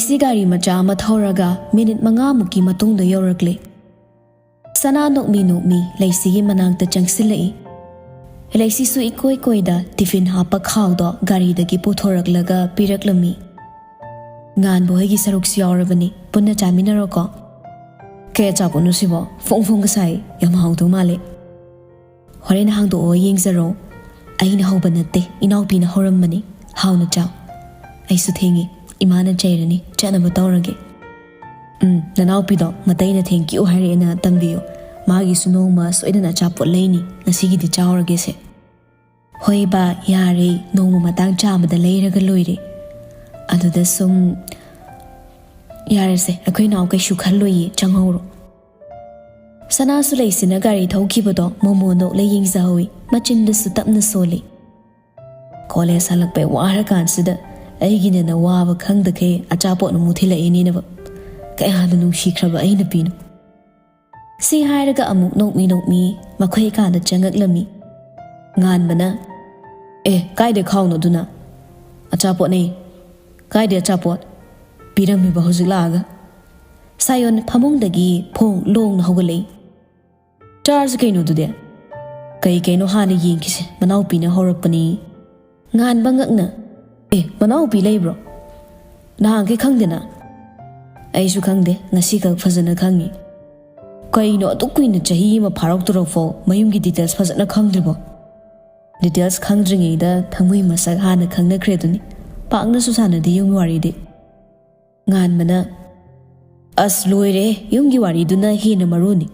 ꯂꯩꯁꯤ ꯒꯥꯔꯤ ꯃꯆꯥ ꯑꯃ ꯊꯧꯔꯒ ꯃꯤꯅꯤꯠ 5ꯃꯨꯛꯀꯤ ꯃꯇꯨꯡꯗ ꯌꯧꯔꯛꯂꯦ ꯁꯅꯥ ꯅꯣꯛꯃꯤ ꯂꯩꯁꯤꯒꯤ ꯃꯅꯥꯛꯇ ꯆꯪꯁꯤꯜꯂꯛꯏ ꯂꯩꯁꯤꯁꯨ ꯏꯀꯣꯏ ꯀꯣꯏꯗ ꯇꯤꯐꯤꯟ ꯍꯥꯞꯄ ꯈꯥꯎꯗꯣ ꯒꯥꯔꯤꯗꯒꯤ ꯄꯨꯊꯣꯔꯛꯂꯒ ꯄꯤꯔꯛꯂꯝꯃꯤ ꯉꯥꯟꯕ ꯍꯣꯏꯒꯤ ꯁꯔꯨꯛꯁꯨ ꯌꯥꯎꯔꯕꯅꯤ ꯄꯨꯟꯅ ꯆꯥꯃꯤꯟꯅꯔꯣꯀꯣ ꯀꯩ ꯑꯆꯥꯄꯣꯠꯅꯣ ꯁꯤꯕꯣ ꯐꯣꯡ ꯐꯣꯡꯒ ꯁꯥꯏ ꯌꯥꯝ ꯍꯥꯎꯗꯧ ꯃꯥꯜꯂꯦ ꯍꯣꯔꯦꯟ ꯍꯥꯡꯗꯣꯛꯑꯣ ꯌꯦꯡꯖꯔꯣ ꯑꯩꯅ ꯍꯧꯕ ꯅꯠꯇꯦ ꯏꯅꯥꯎꯄꯤꯅ ꯍꯧꯔꯝꯕꯅꯤ ꯍꯥꯎꯅ ꯆꯥꯎ ꯑꯩꯁꯨ ꯊꯦꯡꯉꯤ ꯏꯃꯥꯅ ꯆꯩꯔꯅꯤ ꯆꯠꯅꯕ ꯇꯧꯔꯒꯦ ꯅꯅꯥꯎꯄꯤꯗꯣ ꯃꯇꯩꯅ ꯊꯦꯡꯀ꯭ꯌꯨ ꯍꯥꯏꯔꯛꯑꯦꯅ ꯇꯝꯕꯤꯌꯨ ꯃꯥꯒꯤꯁꯨ ꯅꯣꯡꯃ ꯁꯣꯏꯗꯅ ꯑꯆꯥꯄꯣꯠ ꯂꯩꯅꯤ ꯉꯁꯤꯒꯤꯗꯤ ꯆꯥꯎꯔꯒꯦꯁꯦ ꯍꯣꯏ ꯕꯥ ꯌꯥꯔꯦ ꯅꯣꯡꯃ ꯃꯇꯥꯡ ꯆꯥꯕꯗ ꯂꯩꯔꯒ ꯂꯣꯏꯔꯦ ꯑꯗꯨꯗ ꯁꯨꯝ ꯌꯥꯔꯁꯦ ꯑꯩꯈꯣꯏ ꯅꯥꯎ ꯀꯩꯁꯨ ꯈꯜꯂꯣꯏꯌꯦ ꯆꯪꯍꯧꯔꯣ ꯁꯅꯥꯁꯨ ꯂꯩꯁꯤꯅ ꯒꯥꯔꯤ ꯊꯧꯈꯤꯕꯗꯣ ꯃꯣꯃꯣ ꯅꯣꯛꯂ ꯌꯦꯡꯖꯍꯧꯏ ꯃꯆꯤꯟꯗꯁꯨ ꯇꯞꯅ ꯁꯣꯜꯂꯤ ꯀꯣꯂꯦꯖ ꯍꯜꯂꯛꯄꯩ ꯋꯥꯔꯀꯥꯟꯁꯤꯗ ꯑꯩꯒꯤꯅꯦꯅ ꯋꯥꯕ ꯈꯪꯗꯈꯩ ꯑꯆꯥꯄꯣꯠ ꯑꯃꯨꯛ ꯊꯤꯜꯂꯛꯏꯅꯤꯅꯕ ꯀꯌꯥꯗ ꯅꯨꯡꯁꯤꯈ꯭ꯔꯕ ꯑꯩ ꯅꯨꯄꯤꯅꯣ ꯁꯤ ꯍꯥꯏꯔꯒ ꯑꯃꯨꯛ ꯅꯣꯛꯃꯤ ꯃꯈꯣꯏ ꯀꯥꯗ ꯆꯪꯉꯛꯂꯝꯃꯤ ꯉꯥꯟꯕꯅ ꯀꯥꯏꯗ ꯈꯥꯎꯅꯣ ꯑꯗꯨꯅ ꯑꯆꯥꯄꯣꯠꯅꯦ ꯀꯥꯏꯗ ꯑꯆꯥꯄꯣꯠ ꯄꯤꯔꯝꯃꯤꯕ ꯍꯧꯖꯤꯛ ꯂꯥꯛꯑꯒ ꯁꯥꯌꯣꯟ ꯐꯃꯨꯡꯗꯒꯤ ꯐꯣꯡ ꯂꯣꯡꯅ ꯍꯧꯒꯠꯂꯛꯏ ꯆꯥꯔꯁꯤ ꯀꯩꯅꯣꯗꯨꯗꯤ ꯀꯩꯅꯣ ꯍꯥꯟꯅ ꯌꯦꯡꯈꯤꯁꯦ ꯃꯅꯥꯎꯄꯤꯅ ꯍꯧꯔꯛꯄꯅꯤ ꯉꯥꯟꯕ ꯉꯛꯅ ꯃꯅꯥꯎꯄꯤ ꯂꯩꯕ꯭ꯔꯣ ꯅꯍꯥꯟꯈꯩ ꯈꯪꯗꯦꯅ ꯑꯩꯁꯨ ꯈꯪꯗꯦ ꯉꯁꯤꯈꯛ ꯐꯖꯅ ꯈꯪꯉꯤ ꯀꯩꯅꯣ ꯑꯗꯨꯛ ꯀꯨꯏꯅ ꯆꯍꯤ ꯑꯃ ꯐꯥꯔꯛꯇꯣꯔꯐꯥꯎ ꯃꯌꯨꯝꯒꯤ ꯗꯤꯇꯦꯜꯁ ꯐꯖꯅ ꯈꯪꯗ꯭ꯔꯤꯕꯣ ꯗꯤꯇꯦꯜꯁ ꯈꯪꯗ꯭ꯔꯤꯉꯩꯗ ꯊꯃꯣꯏ ꯃꯁꯛ ꯍꯥꯟꯅ ꯈꯪꯅꯈ꯭ꯔꯦꯗꯨꯅꯤ ꯄꯥꯛꯅꯁꯨ ꯁꯥꯟꯅꯗꯦ ꯌꯨꯝꯒꯤ ꯋꯥꯔꯤꯗꯤ ꯉꯥꯟꯕꯅ ꯑꯁ ꯂꯣꯏꯔꯦ ꯌꯨꯝꯒꯤ ꯋꯥꯔꯤꯗꯨꯅ ꯍꯦꯟꯅ ꯃꯔꯨꯅꯤ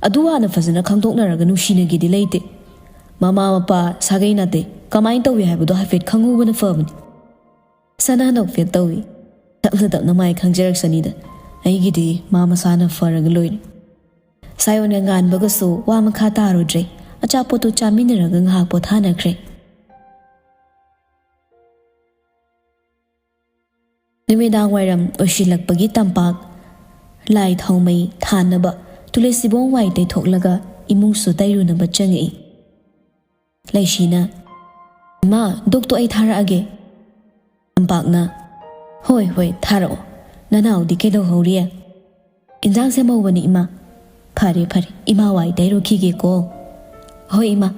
ꯑꯗꯨ ꯍꯥꯟꯅ ꯐꯖꯅ ꯈꯪꯗꯣꯛꯅꯔꯒ ꯅꯨꯡꯁꯤꯅꯒꯦꯗꯤ ꯂꯩꯇꯦ ꯃꯃꯥ ꯃꯄꯥ ꯁꯥꯒꯩ ꯅꯥꯇꯩ ꯀꯃꯥꯏꯅ ꯇꯧꯏ ꯍꯥꯏꯕꯗꯣ ꯍꯥꯏꯐꯦꯠ ꯈꯪꯍꯧꯕꯅ ꯐꯕꯅꯤ ꯁꯅꯥ ꯅꯣꯛꯐꯦꯠ ꯇꯧꯏ ꯇꯞꯅ ꯃꯥꯏ ꯈꯪꯖꯔꯛꯁꯅꯤꯗ ꯑꯩꯒꯤꯗꯤ ꯃꯥ ꯃꯁꯥꯅ ꯐꯔꯒ ꯂꯣꯏꯔꯦ ꯁꯥꯌꯣꯟꯒ ꯉꯥꯟꯕꯒꯁꯨ ꯋꯥ ꯃꯈꯥ ꯇꯥꯔꯨꯗ꯭ꯔꯦ ꯑꯆꯥꯄꯣꯠꯇꯨ ꯆꯥꯃꯤꯟꯅꯔꯒ ꯉꯥꯏꯍꯥꯛ ꯄꯣꯊꯥꯅꯈ꯭ꯔꯦ ꯅꯨꯃꯤꯗꯥꯡ ꯋꯥꯏꯔꯝ ꯑꯣꯏꯁꯤꯜꯂꯛꯄꯒꯤ ꯇꯝꯄꯥꯛ ꯂꯥꯏ ꯊꯥꯎꯃꯩ ꯊꯥꯅꯕ ꯇꯨꯂꯁꯤꯕꯣꯡ ꯋꯥꯏ ꯇꯩꯊꯣꯛꯂꯒ ꯏꯃꯨꯡꯁꯨ ꯇꯩꯔꯨꯅꯕ ꯆꯪꯉꯛꯏ ꯂꯩꯁꯤꯅ ꯏꯃꯥ ꯗꯨꯛꯇꯣ ꯑꯩ ꯊꯥꯔꯛꯑꯒꯦ ꯇꯝꯄꯥꯛꯅ ꯍꯣꯏ ꯊꯥꯔꯛꯑꯣ ꯅꯅꯥꯎꯗꯤ ꯀꯩꯗꯧꯍꯧꯔꯤ ꯏꯟꯖꯥꯡ ꯁꯦꯝꯍꯧꯕꯅꯤ ꯏꯃꯥ ꯐꯔꯦ ꯏꯃꯥ ꯋꯥꯏ ꯇꯩꯔꯨꯈꯤꯒꯦꯀꯣ ꯍꯣꯏ ꯏꯃꯥ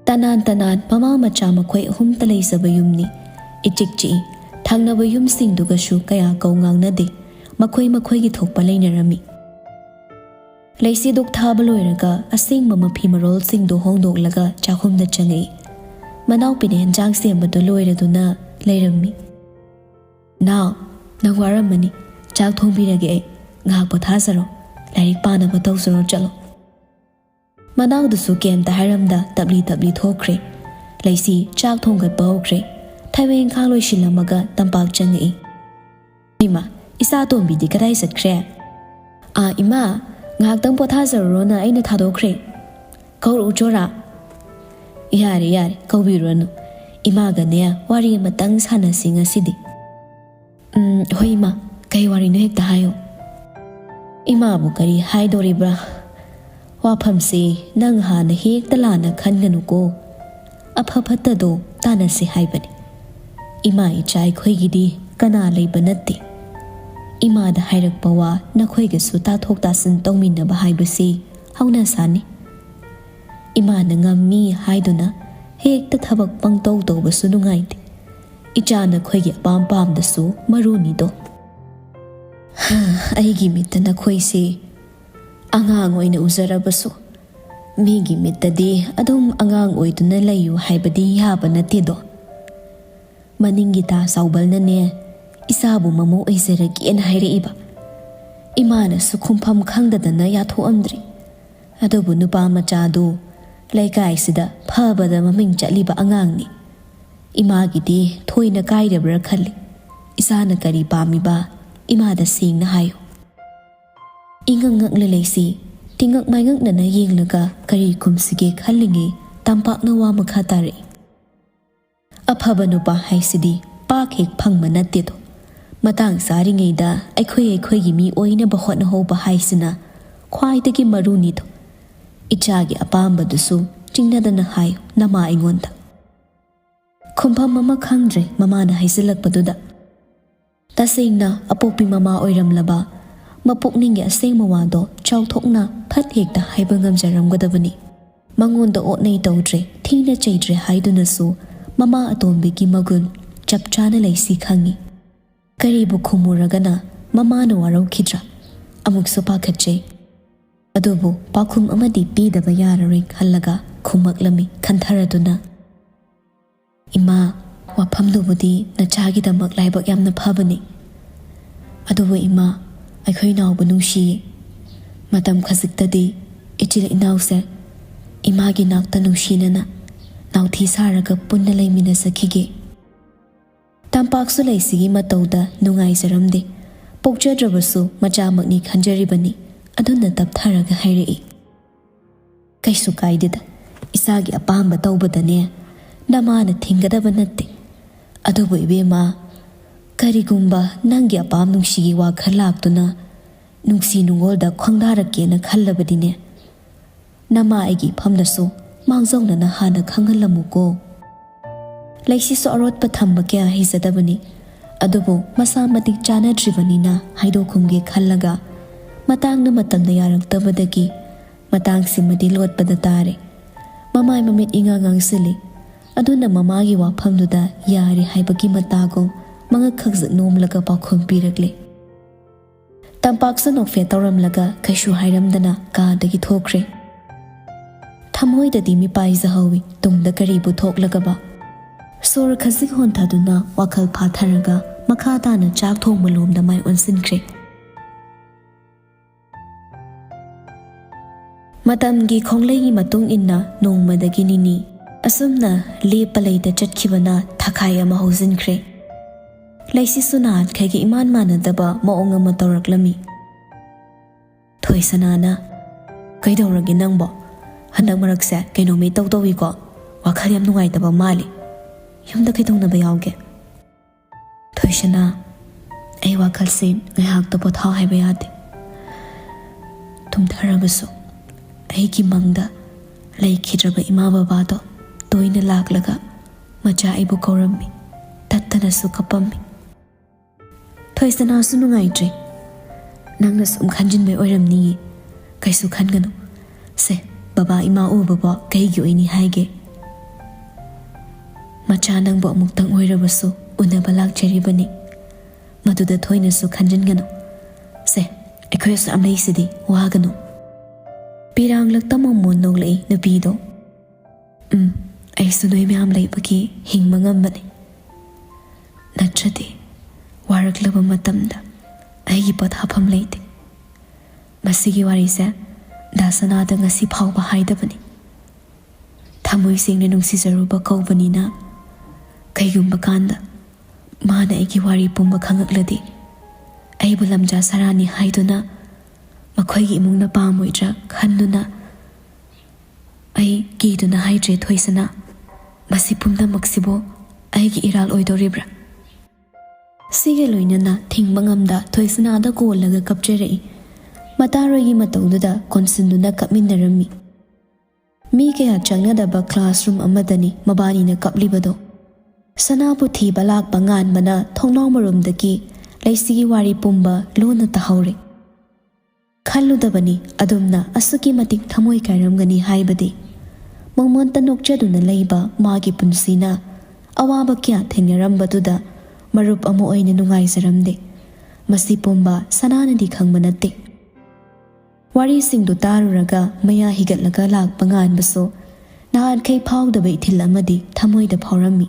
ꯇꯅꯥꯟ ꯃꯃꯥ ꯃꯆꯥ ꯃꯈꯣꯏ ꯑꯍꯨꯝꯇ ꯂꯩꯖꯕ ꯌꯨꯝꯅꯤ ꯏꯆꯤꯛ ꯆꯤꯛꯏ ꯊꯪꯅꯕ ꯌꯨꯝꯁꯤꯡꯗꯨꯒꯁꯨ ꯀꯌా ꯀꯧ ꯉꯥꯡꯅꯗꯦ ꯃꯈꯣꯏꯒꯤ ꯊꯣꯛꯄ ꯂꯩꯅꯔꯝꯃꯤ ꯂꯩꯁꯤ ꯗꯨꯛ ꯊꯥꯕ ꯂꯣꯏꯔꯒ ꯑꯁꯦꯡꯕ ꯃꯐꯤ ꯃꯔꯣꯜꯁꯤꯡꯗꯨ ꯍꯣꯡꯗꯣꯛꯂꯒ ꯆꯥꯛꯈꯨꯝꯗ ꯆꯪꯉꯛꯏ ꯃꯅꯥꯎꯄꯤꯅ ꯍꯦꯟꯖꯥꯡ ꯁꯦꯝꯕꯗꯨ ꯂꯣꯏꯔꯗꯨꯅ ꯂꯩꯔꯝꯃꯤ ꯅꯥꯎ ꯅꯪ ꯋꯥꯔꯝꯃꯅꯤ ꯆꯥꯛ ꯊꯣꯡꯕꯤꯔꯒꯦ ꯑꯩ ꯉꯥꯏꯍꯥꯛ ꯄꯣꯊꯥꯖꯔꯣ ꯂꯥꯏꯔꯤꯛ ꯄꯥꯅꯕ ꯇꯧꯖꯔꯣ ꯆꯠꯂꯣ ꯃꯅꯥꯎꯗꯨꯁꯨ ꯀꯩꯝꯇ ꯍꯥꯏꯔꯝꯗ ꯇꯞꯂꯤ ꯊꯣꯛꯈ꯭ꯔꯦ ꯂꯩꯁꯤ ꯆꯥꯛ ꯊꯣꯡꯒꯠꯄ ꯍꯧꯈ꯭ꯔꯦ ꯊꯕꯛ ꯏꯪꯈꯥꯡ ꯂꯣꯏꯁꯤꯜꯂꯝꯃꯒ ꯇꯝꯄꯥꯛ ꯆꯪꯉꯛꯏ ꯏꯃꯥ ꯏꯆꯥ ꯇꯣꯝꯕꯤꯗꯤ ꯀꯗꯥꯏ ꯆꯠꯈ꯭ꯔꯦ ꯏꯃꯥ ꯉꯥꯏꯍꯥꯛꯇꯪ ꯄꯣꯊꯥꯖꯔꯨꯔꯣꯅ ꯑꯩꯅ ꯊꯥꯗꯣꯛꯈ꯭ꯔꯦ ꯀꯧꯔꯛꯎ ꯆꯣꯔꯥ ꯌꯥꯔꯦ ꯀꯧꯕꯤꯔꯨꯔꯅꯨ ꯏꯃꯥꯒꯅꯦ ꯋꯥꯔꯤ ꯑꯃꯇꯪ ꯁꯥꯟꯅꯁꯤ ꯉꯁꯤꯗꯤ ꯍꯣꯏ ꯏꯃꯥ ꯀꯩ ꯋꯥꯔꯤꯅꯣ ꯍꯦꯛꯇ ꯍꯥꯏꯌꯣ ꯏꯃꯥꯕꯨ ꯀꯔꯤ ꯍꯥꯏꯗꯣꯔꯤꯕ꯭ꯔꯥ ꯋꯥꯐꯝꯁꯤ ꯅꯪ ꯍꯥꯟꯅ ꯍꯦꯛꯇ ꯂꯥꯟꯅ ꯈꯟꯒꯅꯨꯀꯣ ꯑꯐ ꯐꯠꯇꯗꯣ ꯇꯥꯟꯅꯁꯤ ꯍꯥꯏꯕꯅꯤ ꯏꯃꯥ ꯏꯆꯥ ꯑꯩꯈꯣꯏꯒꯤꯗꯤ ꯀꯅꯥ ꯂꯩꯕ ꯅꯠꯇꯦ ꯏꯃꯥꯗ ꯍꯥꯏꯔꯛꯄ ꯋꯥ ꯅꯈꯣꯏꯒꯁꯨ ꯇꯥꯊꯣꯛ ꯇꯥꯁꯤꯟ ꯇꯧꯃꯤꯟꯅꯕ ꯍꯥꯏꯕꯁꯤ ꯍꯧꯅꯁꯥꯅꯤ ꯏꯃꯥꯅ ꯉꯝꯃꯤ ꯍꯥꯏꯗꯨꯅ ꯍꯦꯛꯇ ꯊꯕꯛ ꯄꯪꯇꯧ ꯇꯧꯕꯁꯨ ꯅꯨꯡꯉꯥꯏꯇꯦ ꯏꯆꯥ ꯅꯈꯣꯏꯒꯤ ꯑꯄꯥꯝꯗꯁꯨ ꯃꯔꯨꯅꯤꯗꯣ ꯑꯩꯒꯤ ꯃꯤꯠꯇ ꯅꯈꯣꯏꯁꯤ ꯑꯉꯥꯡ ꯑꯣꯏꯅ ꯎꯖꯔꯕꯁꯨ ꯃꯤꯒꯤ ಮಿತ್ತದಿ ꯑꯗꯨꯝ ꯑꯉꯥꯡ ꯑꯣꯏꯗꯨꯅ ꯂꯩꯌꯨ ꯍꯥꯏꯕꯗꯤ ꯌꯥꯕ ꯅꯠꯇꯦꯗꯣ ꯃꯅꯤꯡꯒꯤ ꯇꯥ ꯆꯥꯎꯕꯜꯅꯅꯦ ꯏꯆꯥꯕꯨ ꯃꯃꯧ ꯑꯣꯏꯖꯔꯒꯦꯅ ꯍꯥꯏꯔꯛꯏꯕ ꯏꯃꯥꯅꯁꯨ ꯈꯨꯝꯐꯝ ꯈꯪꯗꯗꯅ ꯌꯥꯊꯣꯛꯑꯝꯗ꯭ꯔꯤ ꯑꯗꯨꯕꯨ ꯅꯨꯄꯥ ꯃꯆꯥꯗꯨ ꯂꯩꯀꯥꯏꯁꯤꯗ ꯐꯕꯗ ꯃꯃꯤꯡ ꯆꯠꯂꯤꯕ ꯑꯉꯥꯡꯅꯤ ꯏꯃꯥꯒꯤꯗꯤ ꯊꯣꯏꯅ ꯀꯥꯏꯔꯕ꯭ꯔꯥ ꯈꯜꯂꯤ ꯏꯆꯥꯅ ꯀꯔꯤ ꯄꯥꯝꯃꯤꯕ ꯏꯃꯥꯗ ꯁꯦꯡꯅ ꯍꯥꯏꯌꯨ ꯏꯉꯛꯉꯛꯂ ꯂꯩꯁꯤ ꯇꯤꯉꯛ ꯃꯥꯏꯉꯛꯅꯅ ꯌꯦꯡꯂꯒ ꯀꯔꯤ ꯈꯨꯝꯁꯤꯒꯦ ꯈꯜꯂꯤꯉꯩ ꯇꯝꯄꯥꯛꯅ ꯋꯥ ꯃꯈꯥ ꯇꯥꯔꯛꯏ ꯑꯐꯕ ꯅꯨꯄꯥ ꯍꯥꯏꯁꯤꯗꯤ ꯄꯥꯛ ꯍꯦꯛ ꯐꯪꯕ ꯅꯠꯇꯦꯗꯣ ꯃꯇꯥꯡ ꯆꯥꯔꯤꯉꯩꯗ ꯑꯩꯈꯣꯏꯒꯤ ꯃꯤ ꯑꯣꯏꯅꯕ ꯍꯣꯠꯅꯍꯧꯕ ꯍꯥꯏꯁꯤꯅ ꯈ꯭ꯋꯥꯏꯗꯒꯤ ꯃꯔꯨꯅꯤꯗꯣ ꯏꯆꯥꯒꯤ ꯑꯄꯥꯝꯕꯗꯨꯁꯨ ꯆꯤꯡꯅꯗꯅ ꯍꯥꯏꯌꯨ ꯅꯃꯥ ꯑꯩꯉꯣꯟꯗ ꯈꯨꯝꯐꯝ ꯑꯃ ꯈꯪꯗ꯭ꯔꯦ ꯃꯃꯥꯅ ꯍꯥꯏꯖꯤꯜꯂꯛꯄꯗꯨꯗ ꯇꯁꯦꯡꯅ ꯑꯄꯣꯛꯄꯤ ꯃꯃꯥ ꯑꯣꯏꯔꯝꯂꯕ ꯃꯄꯨꯛꯅꯤꯡꯒꯤ ꯑꯁꯦꯡꯕ ꯋꯥꯗꯣ ꯆꯥꯎꯊꯣꯛꯅ ꯐꯠ ꯍꯦꯛꯇ ꯍꯥꯏꯕ ꯉꯝꯖꯔꯝꯒꯗꯕꯅꯤ꯫ ꯃꯉꯣꯟꯗ ꯑꯣꯠꯅꯩ ꯇꯧꯗ꯭ꯔꯦ, ꯊꯤꯅ ꯆꯩꯗ꯭ꯔꯦ ꯍꯥꯏꯗꯨꯅꯁꯨ ꯃꯃꯥ ꯑꯇꯣꯝꯕꯤꯒꯤ ꯃꯒꯨꯟ ꯆꯞ ꯆꯥꯅ ꯂꯩꯁꯤ ꯈꯪꯉꯤ꯫ ꯀꯔꯤꯕꯨ ꯈꯨꯝꯃꯨꯔꯒꯅ ꯃꯃꯥꯅ ꯋꯥꯔꯧꯈꯤꯗ꯭ꯔꯥ? ꯑꯃꯨꯛꯁꯨ ꯄꯥꯈꯠꯆꯩ꯫ ꯑꯗꯨꯕꯨ ꯄꯥꯎꯈꯨꯝ ꯑꯃꯗꯤ ꯄꯤꯗꯕ ꯌꯥꯔꯔꯣꯏ ꯈꯜꯂꯒ ꯈꯨꯝꯃꯛꯂꯝꯃꯤ ꯈꯟꯊꯔꯗꯨꯅ, ꯏꯃꯥ, ꯋꯥꯐꯝꯗꯨꯕꯨꯗꯤ ꯅꯆꯥꯒꯤꯗꯃꯛ ꯂꯥꯏꯕꯛ ꯌꯥꯝꯅ ꯐꯕꯅꯤ꯫ ꯑꯗꯨꯕꯨ ꯏꯃꯥ, ꯑꯩꯈꯣꯏ ꯅꯥꯎꯕ ꯅꯨꯡꯁꯤꯌꯦ꯫ ꯃꯇꯝ ꯈꯖꯤꯛꯇꯗꯤ ꯏꯆꯤꯜ ꯏꯅꯥꯎꯁꯦ ꯏꯃꯥꯒꯤ ꯅꯥꯛꯇ ꯅꯨꯡꯁꯤꯅꯅ ꯅꯥꯎꯊꯤ ꯁꯥꯔꯒ ꯄꯨꯟꯅ ꯂꯩꯃꯤꯟꯅꯖꯈꯤꯒꯦ꯫ ꯇꯝꯄꯥꯛꯁꯨ ꯂꯩꯁꯤꯒꯤ ꯃꯇꯧꯗ ꯅꯨꯡꯉꯥꯏꯖꯔꯝꯗꯦ꯫ ꯄꯣꯛꯆꯗ꯭ꯔꯕꯁꯨ ꯃꯆꯥꯃꯛꯅꯤ ꯈꯟꯖꯔꯤꯕꯅꯤ꯫ ꯑꯗꯨꯅ ꯇꯞꯊꯔꯒ ꯍꯥꯏꯔꯛꯏ, ꯀꯩꯁꯨ ꯀꯥꯏꯗꯦꯗ, ꯏꯆꯥꯒꯤ ꯑꯄꯥꯝꯕ ꯇꯧꯕꯗꯅꯦ ꯅꯃꯥꯅ ꯊꯤꯡꯒꯗꯕ ꯅꯠꯇꯦ꯫ ꯑꯗꯨꯕꯨ ꯏꯕꯦꯝꯃ, ꯀꯔꯤꯒꯨꯝꯕ ꯅꯪꯒꯤ ꯑꯄꯥꯝ ꯅꯨꯡꯁꯤꯒꯤ ꯋꯥꯈꯜ ꯂꯥꯛꯇꯨꯅ ꯅꯨꯡꯁꯤ ꯅꯨꯡꯉꯣꯜꯗ ꯈꯣꯡꯗꯥꯔꯛꯀꯦꯅ ꯈꯜꯂꯕꯗꯤꯅꯦ, ꯅꯃꯥ ꯑꯩꯒꯤ ꯏꯐꯝꯗꯁꯨ ꯃꯥꯡꯖꯧꯅꯅ ꯍꯥꯟꯅ ꯈꯪꯍꯜꯂꯝꯃꯨꯀꯣ꯫ ꯂꯩꯁꯤꯁꯨ ꯑꯔꯣꯠꯄ ꯊꯝꯕ ꯀꯌꯥ ꯍꯩꯖꯗꯕꯅꯤ꯫ ꯑꯗꯨꯕꯨ ꯃꯁꯥ ꯃꯇꯤꯛ ꯆꯥꯅꯗ꯭ꯔꯤꯕꯅꯤꯅ ꯍꯥꯏꯗꯣꯛꯈꯨꯝꯒꯦ ꯈꯜꯂꯒ ꯃꯇꯥꯡꯅ ꯃꯇꯝꯗ ꯌꯥꯔꯛꯇꯕꯗꯒꯤ ꯃꯇꯥꯡꯁꯤꯃꯗꯤ ꯂꯣꯠꯄꯗ ꯇꯥꯔꯦ꯫ ꯃꯃꯥꯏ ꯃꯃꯤꯠ ꯏꯉꯥꯡ ꯉꯥꯡꯁꯤꯜꯂꯤ꯫ ꯑꯗꯨꯅ ꯃꯃꯥꯒꯤ ꯋꯥꯐꯝꯗꯨꯗ ꯌꯥꯔꯦ ꯍꯥꯏꯕꯒꯤ ꯃꯇꯥꯒꯨꯝ ꯃꯉꯛ ꯈꯛꯖꯛ ꯅꯣꯝꯂꯒ ꯄꯥꯎꯈꯨꯝ ꯄꯤꯔꯛꯂꯦ꯫ ꯇꯝꯄꯥꯛꯁꯨ ꯅꯣꯛꯐꯦꯠ ꯇꯧꯔꯝꯂꯒ ꯀꯩꯁꯨ ꯍꯥꯏꯔꯝꯗꯅ ꯀꯥꯗꯒꯤ ꯊꯣꯛꯈ꯭ꯔꯦ꯫ ꯊꯃꯣꯏꯗꯗꯤ ꯃꯤꯄꯥꯏꯖꯍꯧꯏ ꯇꯨꯡꯗ ꯀꯔꯤꯕꯨ ꯊꯣꯛꯂꯒꯕ꯫ ꯁꯣꯔ ꯈꯖꯤꯛ ꯍꯣꯟꯊꯗꯨꯅ ꯋꯥꯈꯜ ꯐꯥꯊꯔꯒ ꯃꯈꯥ ꯇꯥꯅ ꯆꯥꯛ ꯊꯣꯡꯕ ꯂꯣꯝꯗ ꯃꯥꯏ ꯑꯣꯟꯁꯤꯟꯈ꯭ꯔꯦ꯫ ꯃꯇꯝꯒꯤ ꯈꯣꯡꯂꯩꯒꯤ ꯃꯇꯨꯡ ꯏꯟꯅ ꯅꯣꯡꯃꯗꯒꯤ ꯅꯤꯅꯤ ꯑꯁꯨꯝꯅ ꯂꯦꯞꯄ ꯂꯩꯇ ꯆꯠꯈꯤꯕꯅ ꯊꯥꯈꯥꯏ ꯑꯃ ꯍꯧꯖꯤꯟꯈ꯭ꯔꯦ꯫ ꯂꯩꯁꯤꯁꯨ ꯅꯍꯥꯟꯈꯩꯒꯤ ꯏꯃꯥꯟ ꯃꯥꯟꯅꯗꯕ ꯃꯑꯣꯡ ꯑꯃ ꯇꯧꯔꯛꯂꯝꯃꯤ꯫ ꯊꯣꯏꯁꯅꯥꯅ, ꯀꯩꯗꯧꯔꯒꯦ ꯅꯪꯕꯣ? ꯍꯟꯗꯛ ꯃꯔꯛꯁꯦ ꯀꯩꯅꯣꯝ ꯏꯇꯧ ꯇꯧꯏꯀꯣ, ꯋꯥꯈꯜ ꯌꯥꯝ ꯅꯨꯡꯉꯥꯏꯇꯕ ꯃꯥꯜꯂꯤ꯫ ꯌꯨꯝꯗ ꯀꯩꯗꯧꯅꯕ ꯌꯥꯎꯒꯦ? ꯊꯣꯏꯁꯅꯥ, ꯑꯩ ꯋꯥꯈꯜꯁꯦ ꯉꯥꯏꯍꯥꯛꯇ ꯄꯣꯊꯥꯎ ꯍꯥꯏꯕ ꯌꯥꯗꯦ꯫ ꯇꯨꯝꯊꯔꯕꯁꯨ ꯑꯩꯒꯤ ꯃꯪꯗ ꯂꯩꯈꯤꯗ꯭ꯔꯕ ꯏꯃꯥ ꯕꯕꯥꯗꯣ ꯇꯣꯏꯅ ꯂꯥꯛꯂꯒ ꯃꯆꯥ ꯑꯩꯕꯨ ꯀꯧꯔꯝꯃꯤ, ꯇꯠꯇꯅꯁꯨ ꯀꯞꯄꯝꯃꯤ꯫ ꯊꯣꯏꯁꯅꯥꯁꯨ ꯅꯨꯡꯉꯥꯏꯇ꯭ꯔꯦ꯫ ꯅꯪꯅ ꯁꯨꯝ ꯈꯟꯖꯤꯟꯕꯩ ꯑꯣꯏꯔꯝꯅꯤꯌꯦ꯫ ꯀꯩꯁꯨ ꯈꯟꯒꯅꯨ꯫ ꯁꯦ, ꯕꯕꯥ ꯏꯃꯥ ꯎꯕꯕꯣ ꯀꯩꯒꯤ ꯑꯣꯏꯅꯤ ꯍꯥꯏꯒꯦ? ꯃꯆꯥ ꯅꯪꯕꯨ ꯑꯃꯨꯛꯇꯪ ꯑꯣꯏꯔꯕꯁꯨ ꯎꯅꯕ ꯂꯥꯛꯆꯔꯤꯕꯅꯤ꯫ ꯃꯗꯨꯗ ꯊꯣꯏꯅꯁꯨ ꯈꯟꯖꯤꯟꯒꯅꯨ꯫ ꯁꯦ, ꯑꯩꯈꯣꯏ ꯑꯁꯨꯛ ꯂꯩꯁꯤꯗꯤ, ꯋꯥꯒꯅꯨ꯫ ꯄꯤꯔꯥꯡꯂꯛꯇ ꯃꯣꯃꯣꯟ ꯅꯣꯛꯂꯛꯏ ꯅꯨꯄꯤꯗꯣ꯫ ꯑꯩꯁꯨ ꯅꯣꯏ ꯃꯌꯥꯝ ꯂꯩꯕꯒꯤ ꯍꯤꯡꯕ ꯉꯝꯕꯅꯤ꯫ ꯅꯠꯇ꯭ꯔꯗꯤ ꯋꯥꯔꯛꯂꯕ ꯃꯇꯝꯗ ꯑꯩꯒꯤ ꯄꯣꯊꯥꯐꯝ ꯂꯩꯇꯦ꯫ ꯃꯁꯤꯒꯤ ꯋꯥꯔꯤꯁꯦ ꯗꯥꯁꯅꯥꯗ ꯉꯁꯤ ꯐꯥꯎꯕ ꯍꯥꯏꯗꯕꯅꯤ꯫ ꯊꯃꯣꯏ ꯁꯦꯡꯅ ꯅꯨꯡꯁꯤꯖꯔꯨꯕ ꯀꯧꯕꯅꯤꯅ ꯀꯩꯒꯨꯝꯕ ꯀꯥꯟꯗ ꯃꯥꯅ ꯑꯩꯒꯤ ꯋꯥꯔꯤ ꯄꯨꯝꯕ ꯈꯪꯉꯛꯂꯗꯤ ꯑꯩꯕꯨ ꯂꯝꯖꯥ ꯁꯔꯥꯅꯤ ꯍꯥꯏꯗꯨꯅ ꯃꯈꯣꯏꯒꯤ ꯏꯃꯨꯡꯅ ꯄꯥꯝꯃꯣꯏꯗ꯭ꯔꯥ ꯈꯟꯗꯨꯅ ꯑꯩ ꯀꯤꯗꯨꯅ ꯍꯥꯏꯗ꯭ꯔꯦ ꯊꯣꯏꯁꯅꯥ꯫ ꯃꯁꯤ ꯄꯨꯝꯅꯃꯛꯁꯤꯕꯨ ꯑꯩꯒꯤ ꯏꯔꯥꯜ ꯑꯣꯏꯗꯣꯔꯤꯕ꯭ꯔꯥ? ꯁꯤꯒ ꯂꯣꯏꯅꯅ ꯊꯤꯡꯕ ꯉꯝꯗ ꯊꯣꯏꯁꯅꯥꯗ ꯀꯣꯜꯂꯒ ꯀꯞꯆꯔꯛꯏ꯫ ꯃꯇꯥꯔꯣꯏꯒꯤ ꯃꯇꯧꯗꯨꯗ ꯀꯣꯟꯁꯤꯟꯗꯨꯅ ꯀꯞꯃꯤꯟꯅꯔꯝꯃꯤ꯫ ꯃꯤ ꯀꯌꯥ ꯆꯪꯅꯗꯕ ꯀ꯭ꯂꯥꯁꯔꯨꯝ ꯑꯃꯗꯅꯤ ꯃꯕꯥꯅꯤꯅ ꯀꯞꯂꯤꯕꯗꯣ꯫ ꯁꯅꯥꯕꯨ ꯊꯤꯕ ꯂꯥꯛꯄ ꯉꯥꯟꯕꯅ ꯊꯣꯡꯅꯥꯎ ꯃꯔꯨꯝꯗꯒꯤ ꯂꯩꯁꯤꯒꯤ ꯋꯥꯔꯤ ꯄꯨꯝꯕ ꯂꯣꯟꯅ ꯇꯥꯍꯧꯔꯦ꯫ ꯈꯜꯂꯨꯗꯕꯅꯤ ꯑꯗꯨꯝꯅ ꯑꯁꯨꯛꯀꯤ ꯃꯇꯤꯛ ꯊꯃꯣꯏ ꯀꯥꯏꯔꯝꯒꯅꯤ ꯍꯥꯏꯕꯗꯤ꯫ ꯃꯣꯃꯣꯟꯇ ꯅꯣꯛꯆꯗꯨꯅ ꯂꯩꯕ ꯃꯥꯒꯤ ꯄꯨꯟꯁꯤꯅ ꯑꯋꯥꯕ ꯀꯌꯥ ꯊꯦꯡꯅꯔꯝꯕꯗꯨꯗ ꯃꯔꯨꯞ ꯑꯃ ꯑꯣꯏꯅ ꯅꯨꯡꯉꯥꯏꯖꯔꯝꯗꯦ꯫ ꯃꯁꯤ ꯄꯨꯝꯕ ꯁꯅꯥꯅꯗꯤ ꯈꯪꯕ ꯅꯠꯇꯦ꯫ ꯋꯥꯔꯤꯁꯤꯡꯗꯨ ꯇꯥꯔꯨꯔꯒ ꯃꯌꯥ ꯍꯤꯒꯠꯂꯒ ꯂꯥꯛꯄ ꯉꯥꯟꯕꯁꯨ ꯅꯍꯥꯟꯈꯩ ꯐꯥꯎꯗꯕ ꯏꯊꯤꯜ ꯑꯃꯗꯤ ꯊꯃꯣꯏꯗ ꯐꯥꯎꯔꯝꯃꯤ꯫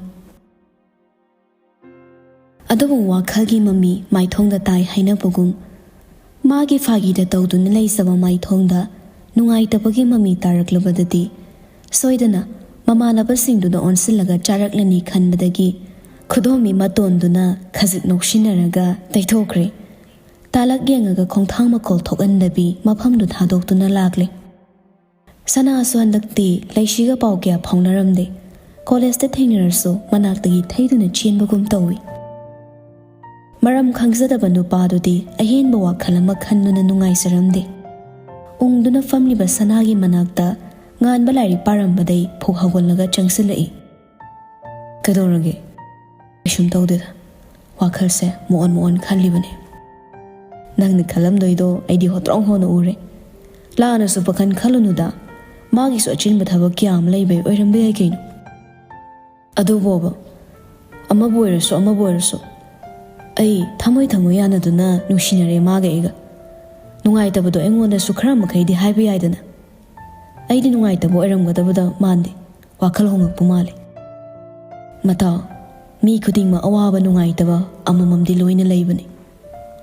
ꯑꯗꯨꯕꯨ ꯋꯥꯈꯜꯒꯤ ꯃꯃꯤ ꯃꯥꯏꯊꯣꯡꯗ ꯇꯥꯏ ꯍꯥꯏꯅꯕꯒꯨꯝ ꯃꯥꯒꯤ ꯐꯥꯒꯤꯗ ꯇꯧꯗꯨꯅ ꯂꯩꯖꯕ ꯃꯥꯏꯊꯣꯡꯗ ꯅꯨꯡꯉꯥꯏꯇꯕꯒꯤ ꯃꯃꯤ ꯇꯥꯔꯛꯂꯕꯗꯗꯤ ꯁꯣꯏꯗꯅ ꯃꯃꯥꯟꯅꯕꯁꯤꯡꯗꯨꯅ ꯑꯣꯟꯁꯤꯜꯂꯒ ꯆꯥꯔꯛꯂꯅꯤ ꯈꯟꯕꯗꯒꯤ ꯈꯨꯗꯣꯝꯕꯤ ꯃꯇꯣꯟꯗꯨꯅ ꯈꯖꯤꯛ ꯅꯣꯛꯁꯤꯟꯅꯔꯒ ꯇꯩꯊꯣꯛꯈ꯭ꯔꯦ꯫ ꯇꯥꯂꯛ ꯌꯦꯡꯉꯒ ꯈꯣꯡꯊꯥꯡ ꯃꯈꯣꯜ ꯊꯣꯛꯍꯟꯗꯕꯤ ꯃꯐꯝꯗꯨ ꯊꯥꯗꯣꯛꯇꯨꯅ ꯂꯥꯛꯂꯦ꯫ ꯁꯅꯥꯁꯨ ꯍꯟꯗꯛꯇꯤ ꯂꯩꯁꯤꯒ ꯄꯥꯎ ꯀꯌꯥ ꯐꯥꯎꯅꯔꯝꯗꯦ꯫ ꯀꯣꯂꯦꯖꯇ ꯊꯦꯡꯅꯔꯁꯨ ꯃꯅꯥꯛꯇꯒꯤ ꯊꯩꯗꯨꯅ ꯆꯦꯟꯕꯒꯨꯝ ꯇꯧꯏ꯫ ꯃꯔꯝ ꯈꯪꯖꯗꯕ ꯅꯨꯄꯥꯗꯨꯗꯤ ꯑꯍꯦꯟꯕ ꯋꯥꯈꯜ ꯑꯃ ꯈꯟꯗꯨꯅ ꯅꯨꯡꯉꯥꯏꯖꯔꯝꯗꯦ꯫ ꯎꯪꯗꯨꯅ ꯐꯝꯂꯤꯕ ꯁꯅꯥꯒꯤ ꯃꯅꯥꯛꯇ ꯉꯥꯟꯕ ꯂꯥꯏꯔꯤꯛ ꯄꯥꯔꯝꯕꯗꯩ ꯐꯨꯛ ꯍꯧꯒꯠꯂꯒ ꯆꯪꯁꯤꯜꯂꯛꯏ꯫ ꯀꯩꯗꯧꯔꯒꯦ? ꯀꯩꯁꯨꯝ ꯇꯧꯗꯦꯗ, ꯋꯥꯈꯜꯁꯦ ꯃꯣꯟ ꯈꯜꯂꯤꯕꯅꯤ ꯅꯪꯅ ꯈꯜꯂꯝꯗꯣꯏꯗꯣ ꯑꯩꯗꯤ ꯍꯣꯇ꯭ꯔꯣꯡ ꯍꯣꯅ ꯎꯔꯦ ꯂꯥꯟꯅꯁꯨ ꯄꯥꯈꯟ ꯈꯜꯂꯨꯅꯨꯗ ꯃꯥꯒꯤꯁꯨ ꯑꯆꯤꯟꯕ ꯊꯕꯛ ꯀꯌꯥ ꯑꯃ ꯂꯩꯕꯩ ꯑꯣꯏꯔꯝꯕ ꯌꯥꯏ ꯀꯩꯅꯣ ꯑꯗꯨꯕꯣꯕ ꯑꯃꯕꯨ ꯑꯣꯏꯔꯁꯨ ꯑꯩ ꯊꯃꯣꯏ ꯌꯥꯅꯗꯨꯅ ꯅꯨꯡꯁꯤꯅꯔꯦ ꯃꯥꯒ ꯑꯩꯒ ꯅꯨꯡꯉꯥꯏꯇꯕꯗꯣ ꯑꯩꯉꯣꯟꯗꯁꯨ ꯈꯔ ꯃꯈꯩꯗꯤ ꯍꯥꯏꯕ ꯌꯥꯏꯗꯅ ꯑꯩꯗꯤ ꯅꯨꯡꯉꯥꯏꯇꯕ ꯑꯣꯏꯔꯝꯒꯗꯕꯗ ꯃꯥꯟꯗꯦ ꯋꯥꯈꯜ ꯍꯣꯡꯉꯛꯄ ꯃꯥꯜꯂꯤ ꯃꯇꯥꯎ ꯃꯤ ꯈꯨꯗꯤꯡꯃꯛ ꯑꯋꯥꯕ ꯅꯨꯡꯉꯥꯏꯇꯕ ꯑꯃꯃꯝꯗꯤ ꯂꯣꯏꯅ ꯂꯩꯕꯅꯤ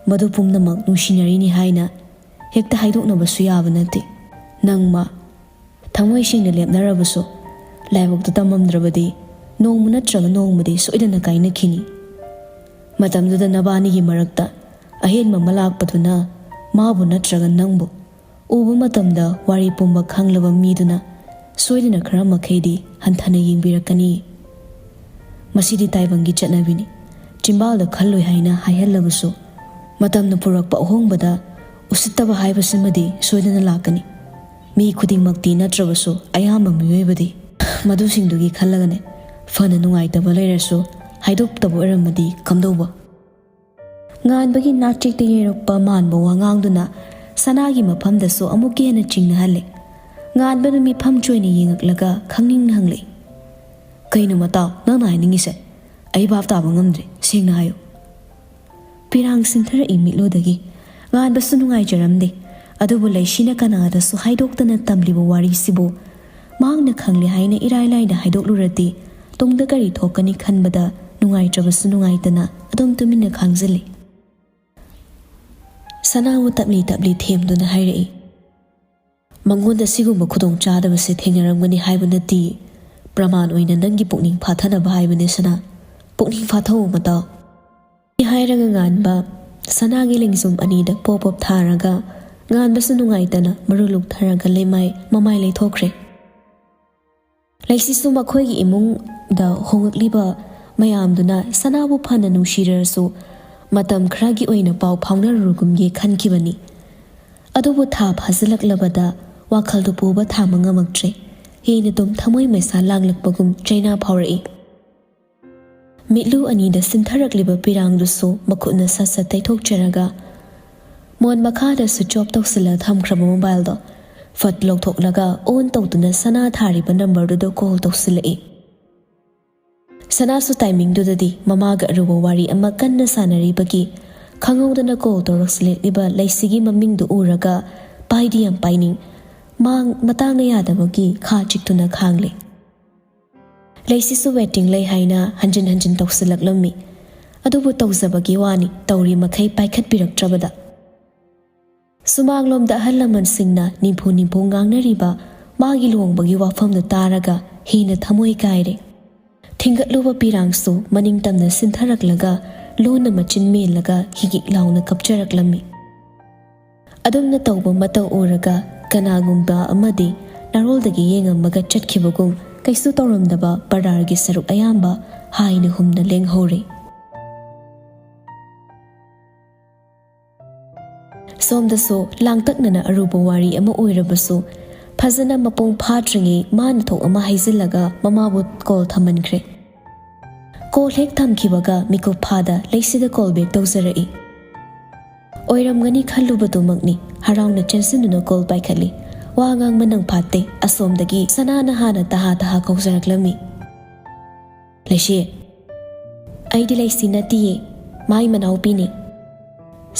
ꯃꯗꯨ ꯄꯨꯝꯅꯃꯛ ꯅꯨꯡꯁꯤꯅꯔꯤꯅꯤ ꯍꯥꯏꯅ ꯍꯦꯛꯇ ꯍꯥꯏꯗꯣꯛꯅꯕꯁꯨ ꯌꯥꯕ ꯅꯠꯇꯦ ꯅꯪ ꯃꯥ ꯊꯃꯣꯏ ꯁꯦꯡꯅ ꯂꯦꯞꯅꯔꯕꯁꯨ ꯂꯥꯏꯕꯛꯇ ꯇꯝꯃꯝꯗ꯭ꯔꯕꯗꯤ ꯅꯣꯡꯃ ꯅꯠꯇ꯭ꯔꯒ ꯅꯣꯡꯃꯗꯤ ꯁꯣꯏꯗꯅ ꯀꯥꯏꯅꯈꯤꯅꯤ ꯃꯇꯝꯗꯨꯗ ꯅꯕꯥꯅꯤꯒꯤ ꯃꯔꯛꯇ ꯑꯍꯦꯟꯕ ꯑꯃ ꯂꯥꯛꯄꯗꯨꯅ ꯃꯥꯕꯨ ꯅꯠꯇ꯭ꯔꯒ ꯅꯪꯕꯨ ꯎꯕ ꯃꯇꯝꯗ ꯋꯥꯔꯤ ꯄꯨꯝꯕ ꯈꯪꯂꯕ ꯃꯤꯗꯨꯅ ꯁꯣꯏꯗꯅ ꯈꯔ ꯃꯈꯩꯗꯤ ꯍꯟꯊꯅ ꯌꯦꯡꯕꯤꯔꯛꯀꯅꯤ ꯃꯁꯤꯗꯤ ꯇꯥꯏꯕꯪꯒꯤ ꯆꯠꯅꯕꯤꯅꯤ ꯆꯤꯝꯕꯥꯜꯗ ꯈꯜꯂꯣꯏ ꯍꯥꯏꯅ ꯍꯥꯏꯍꯜꯂꯕꯁꯨ ꯃꯇꯝꯅ ꯄꯨꯔꯛꯄ ꯑꯍꯣꯡꯕꯗ ꯎꯁꯤꯠꯇꯕ ꯍꯥꯏꯕꯁꯤꯃꯗꯤ ꯁꯣꯏꯗꯅ ꯂꯥꯛꯀꯅꯤ ꯃꯤ ꯈꯨꯗꯤꯡꯃꯛꯇꯤ ꯅꯠꯇ꯭ꯔꯕꯁꯨ ꯑꯌꯥꯝꯕ ꯃꯤꯑꯣꯏꯕꯗꯤ ꯃꯗꯨꯁꯤꯡꯗꯨꯒꯤ ꯈꯜꯂꯒꯅꯦ ꯐꯅ ꯅꯨꯡꯉꯥꯏꯇꯕ ꯂꯩꯔꯁꯨ ꯍꯥꯏꯗꯣꯛꯇꯕ ꯑꯣꯏꯔꯝꯃꯗꯤ ꯀꯝꯗꯧꯕ ꯉꯥꯟꯕꯒꯤ ꯅꯥꯆꯦꯛꯇ ꯌꯩꯔꯛꯄ ꯃꯥꯟꯕ ꯋꯥꯉꯥꯡꯗꯨꯅ ꯁꯅꯥꯒꯤ ꯃꯐꯝꯗꯁꯨ ꯑꯃꯨꯛꯀ ꯍꯦꯟꯅ ꯆꯤꯡꯅꯍꯜꯂꯦ ꯉꯥꯟꯕꯅ ꯃꯤꯐꯝ ꯆꯣꯏꯅ ꯌꯦꯡꯉꯛꯂꯒ ꯈꯪꯅꯤꯡꯅ ꯍꯪꯂꯛꯏ ꯀꯩꯅꯣ ꯃꯇꯥꯎ ꯅꯪꯅ ꯍꯥꯏꯅꯤꯡꯉꯤꯁꯦ ꯑꯩ ꯚꯥꯞ ꯇꯥꯕ ꯉꯝꯗ꯭ꯔꯦ ꯁꯦꯡꯅ ꯍꯥꯏꯌꯨ ꯄꯤꯔꯥꯡ ꯁꯤꯟꯊꯔꯛꯏ ꯃꯤꯠꯂꯨꯗꯒꯤ ꯉꯥꯟꯕꯁꯨ ꯅꯨꯡꯉꯥꯏꯖꯔꯝꯗꯦ ꯑꯗꯨꯕꯨ ꯂꯩꯁꯤꯅ ꯀꯅꯥꯗꯁꯨ ꯍꯥꯏꯗꯣꯛꯇꯅ ꯇꯝꯂꯤꯕ ꯋꯥꯔꯤꯁꯤꯕꯨ ꯃꯍꯥꯛꯅ ꯈꯪꯂꯦ ꯍꯥꯏꯅ ꯏꯔꯥꯏ ꯂꯥꯏꯅ ꯍꯥꯏꯗꯣꯛꯂꯨꯔꯗꯤ ꯇꯨꯡꯗ ꯀꯔꯤ ꯊꯣꯛꯀꯅꯤ ꯈꯟꯕꯗ ꯅꯨꯡꯉꯥꯏꯇ꯭ꯔꯕꯁꯨ ꯅꯨꯡꯉꯥꯏꯇꯅ ꯑꯗꯨꯝ ꯇꯨꯃꯤꯟꯅ ꯈꯥꯡꯖꯤꯜꯂꯤ ꯁꯅꯥꯕꯨ ꯇꯞꯂꯤ ꯊꯦꯝꯗꯨꯅ ꯍꯥꯏꯔꯛꯏ ꯃꯉꯣꯟꯗ ꯁꯤꯒꯨꯝꯕ ꯈꯨꯗꯣꯡꯆꯥꯗꯕꯁꯦ ꯊꯦꯡꯅꯔꯝꯒꯅꯤ ꯍꯥꯏꯕ ꯅꯠꯇꯦ ꯄ꯭ꯔꯃꯥꯟ ꯑꯣꯏꯅ ꯅꯪꯒꯤ ꯄꯨꯛꯅꯤꯡ ꯐꯥꯊꯅꯕ ꯍꯥꯏꯕꯅꯦ ꯁꯅꯥ ꯄꯨꯛꯅꯤꯡ ꯐꯥꯊꯧ ꯃꯇꯥꯎ ꯍꯥꯏꯔꯒ ꯉꯥꯟꯕ ꯁꯅꯥꯒꯤ ꯂꯦꯡꯖꯨꯝ ꯑꯅꯤꯗ ꯄꯣꯞ ꯊꯥꯔꯒ ꯉꯥꯟꯕꯁꯨ ꯅꯨꯡꯉꯥꯏꯇꯅ ꯃꯔꯨ ꯂꯨꯛꯊꯔꯒ ꯃꯃꯥꯏ ꯂꯩꯊꯣꯛꯈ꯭ꯔꯦ ꯂꯩꯁꯤꯁꯨ ꯃꯈꯣꯏꯒꯤ ꯏꯃꯨꯡꯗ ꯍꯣꯡꯉꯛꯂꯤꯕ ꯃꯌꯥꯝꯗꯨꯅ ꯁꯅꯥꯕꯨ ꯐꯅ ꯅꯨꯡꯁꯤꯔꯁꯨ ꯃꯇꯝ ꯈꯔꯒꯤ ꯑꯣꯏꯅ ꯄꯥꯎ ꯐꯥꯎꯅꯔꯨꯒꯨꯝꯒꯦ ꯈꯟꯈꯤꯕꯅꯤ ꯑꯗꯨꯕꯨ ꯊꯥ ꯐꯥꯖꯤꯜꯂꯛꯂꯕꯗ ꯋꯥꯈꯜꯗꯨ ꯄꯨꯕ ꯊꯥꯡꯕ ꯉꯝꯃꯛꯇ꯭ꯔꯦ ꯍꯦꯟꯅ ꯗꯨꯝ ꯊꯃꯣꯏ ꯃꯩꯁꯥ ꯂꯥꯡꯂꯛꯄꯒꯨꯝ ꯆꯩꯅꯥ ꯐꯥꯎꯔꯛꯏ ꯃꯤꯠꯂꯨ ꯑꯅꯤꯗ ꯁꯤꯟꯊꯔꯛꯂꯤꯕ ꯄꯤꯔꯥꯡꯗꯨꯁꯨ ꯃꯈꯨꯠꯅ ꯁꯠ ꯇꯩꯊꯣꯛꯆꯔꯒ ꯃꯣꯟ ꯃꯈꯥꯗ ꯁ꯭ꯋꯤꯆ ꯑꯣꯐ ꯇꯧꯁꯤꯜꯂ ꯊꯝꯈ꯭ꯔꯕ ꯃꯣꯕꯥꯏꯜꯗꯣ ꯐꯠ ꯂꯧꯊꯣꯛꯂꯒ ꯑꯣꯟ ꯇꯧꯗꯨꯅ ꯁꯅꯥ ꯊꯥꯔꯤꯕ ꯅꯝꯕꯔꯗꯨꯗ ꯀꯣꯜ ꯇꯧꯁꯤꯜꯂꯛꯏ ꯁꯅꯥꯁꯨ ꯇꯥꯏꯃꯤꯡꯗꯨꯗꯗꯤ ꯃꯃꯥꯒ ꯑꯔꯨꯕ ꯋꯥꯔꯤ ꯑꯃ ꯀꯟꯅ ꯁꯥꯟꯅꯔꯤꯕꯒꯤ ꯈꯪꯍꯧꯗꯅ ꯀꯣꯜ ꯇꯧꯔꯛꯂꯤꯕ ꯂꯩꯁꯤꯒꯤ ꯃꯃꯤꯡꯗꯨ ꯎꯔꯒ ꯄꯥꯏꯗꯤ ꯌꯥꯝ ꯄꯥꯏꯅꯤꯡ ꯃꯇꯥꯡꯅ ꯌꯥꯗꯕꯒꯤ ꯈꯥ ꯆꯤꯛꯇꯨꯅ ꯈꯥꯡꯂꯦ ꯂꯩꯁꯤꯁꯨ ꯋꯦꯇꯤꯡ ꯂꯩ ꯍꯥꯏꯅ ꯍꯟꯖꯤꯟ ꯇꯧꯁꯤꯜꯂꯛꯂꯝꯃꯤ ꯑꯗꯨꯕꯨ ꯇꯧꯖꯕꯒꯤ ꯋꯥꯅꯤ ꯇꯧꯔꯤ ꯃꯈꯩ ꯄꯥꯏꯈꯠꯄꯤꯔꯛꯇ꯭ꯔꯕꯗ ꯁꯨꯃꯥꯡꯂꯣꯝꯗ ꯑꯍꯜ ꯂꯃꯟꯁꯤꯡꯅ ꯅꯤꯝꯐꯨ ꯉꯥꯡꯅꯔꯤꯕ ꯃꯥꯒꯤ ꯂꯨꯍꯣꯡꯕꯒꯤ ꯋꯥꯐꯝꯗꯨ ꯇꯥꯔꯒ ꯍꯦꯟꯅ ꯊꯃꯣꯏ ꯀꯥꯏꯔꯦ ꯊꯤꯡꯒꯠꯂꯨꯕ ꯄꯤꯔꯥꯡꯁꯨ ꯃꯅꯤꯡ ꯇꯝꯅ ꯁꯤꯟꯊꯔꯛꯂꯒ ꯂꯣꯟꯅ ꯃꯆꯤꯟ ꯃꯦꯜꯂꯒ ꯍꯤꯒꯤꯛ ꯂꯥꯎꯅ ꯀꯞꯆꯔꯛꯂꯝꯃꯤ ꯑꯗꯨꯝꯅ ꯇꯧꯕ ꯃꯇꯧ ꯎꯔꯒ ꯀꯅꯥꯒꯨꯝꯕ ꯑꯃꯗꯤ ꯅꯥꯔꯣꯜꯗꯒꯤ ꯌꯦꯡꯉꯝꯃꯒ ꯆꯠꯈꯤꯕꯒꯨꯝ ꯀꯩꯁꯨ ꯇꯧꯔꯝꯗꯕ ꯄꯔꯗꯥꯔꯒꯤ ꯁꯔꯨꯛ ꯑꯌꯥꯝꯕ ꯍꯥꯏꯅ ꯍꯨꯝꯅ ꯂꯦꯡꯍꯧꯔꯦ ꯁꯣꯝꯗꯁꯨ ꯂꯥꯡꯇꯛꯅꯅ ꯑꯔꯨꯕ ꯋꯥꯔꯤ ꯑꯃ ꯑꯣꯏꯔꯕꯁꯨ ꯐꯖꯅ ꯃꯄꯨꯡ ꯐꯥꯗ꯭ꯔꯤꯉꯩ ꯃꯥꯅ ꯊꯣꯛ ꯑꯃ ꯍꯩꯖꯤꯜꯂꯒ ꯃꯃꯥꯕꯨ ꯀꯣꯜ ꯊꯝꯃꯟꯈ꯭ꯔꯦ ꯀꯣꯜ ꯍꯦꯛ ꯊꯝꯈꯤꯕꯒ ꯃꯤꯀꯨꯞ ꯐꯥꯗ ꯂꯩꯁꯤꯗ ꯀꯣꯜ ꯕꯦꯛ ꯇꯧꯖꯔꯛꯏ ꯑꯣꯏꯔꯝꯒꯅꯤ ꯈꯜꯂꯨꯕꯗꯨꯃꯛꯅꯤ ꯍꯔꯥꯎꯅ ꯆꯦꯟꯁꯤꯟꯗꯨꯅ ꯀꯣꯜ ꯄꯥꯏꯈꯠꯂꯤ ꯋꯥ ꯉꯥꯡꯕ ꯅꯪ ꯐꯥꯠꯇꯦ ꯑꯁꯣꯝꯗꯒꯤ ꯁꯅꯥꯅ ꯍꯥꯟꯅ ꯇꯍꯥ ꯀꯧꯖꯔꯛꯂꯝꯃꯤ ꯂꯩꯁꯤ ꯑꯩꯗꯤ ꯂꯩꯁꯤ ꯅꯠꯇꯤꯌꯦ ꯃꯥꯏ ꯃꯅꯥꯎꯄꯤꯅꯤ